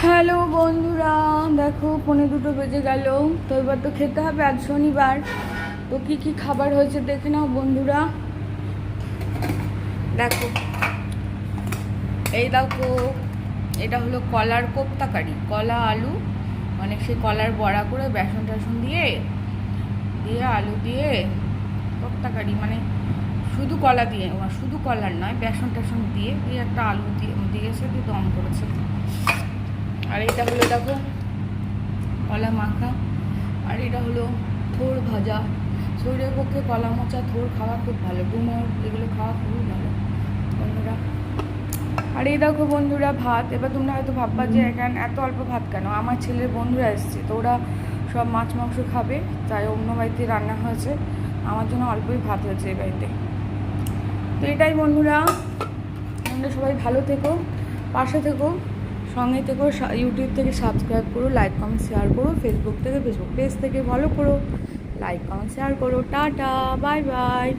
Hello বন্ধুরা, দেখো 1:45 বেজে গেল। তো এবার তো খেতে হবে, আজ শনিবার। তো কি কি খাবার হয়েছে দেখে নাও বন্ধুরা। দেখো, এই দেখো, এটা হলো কলার কোপ্তা কারি, কলা আলু, মানে সেই কলার বড়া করে বেসন টেসন দিয়ে দিয়ে আলু দিয়ে কোপ্তা কারি, মানে শুধু কলা দিয়ে, শুধু কলার নয়, বেসন টেসন দিয়ে দিয়ে একটা আলু দিয়ে দিয়েছে, দিয়ে দম করেছে। আর এটা হলো দেখো কলা মাখা, আর এটা হলো থোড় ভাজা। শরীরের পক্ষে কলা মোচা, থোড় খাওয়া খুব ভালো, ডুমুর এগুলো খাওয়া খুবই ভালো বন্ধুরা। আর এই দেখো বন্ধুরা ভাত। এবার তোমরা হয়তো ভাববা যে এখানে এত অল্প ভাত কেন। আমার ছেলের বন্ধুরা এসছে, তো ওরা সব মাছ মাংস খাবে, তাই অন্য বাড়িতে রান্না হয়েছে, আমার জন্য অল্পই ভাত হয়েছে এই বাড়িতে। তো এটাই বন্ধুরা, তোমরা সবাই ভালো থেকো, পাশে থেকো, সঙ্গে থেকো। ইউটিউব থেকে সাবস্ক্রাইব করো, লাইক কমেন্ট শেয়ার করো, ফেসবুক পেজ থেকে ফলো করো, লাইক কমেন্ট শেয়ার করো। Tata, bye bye.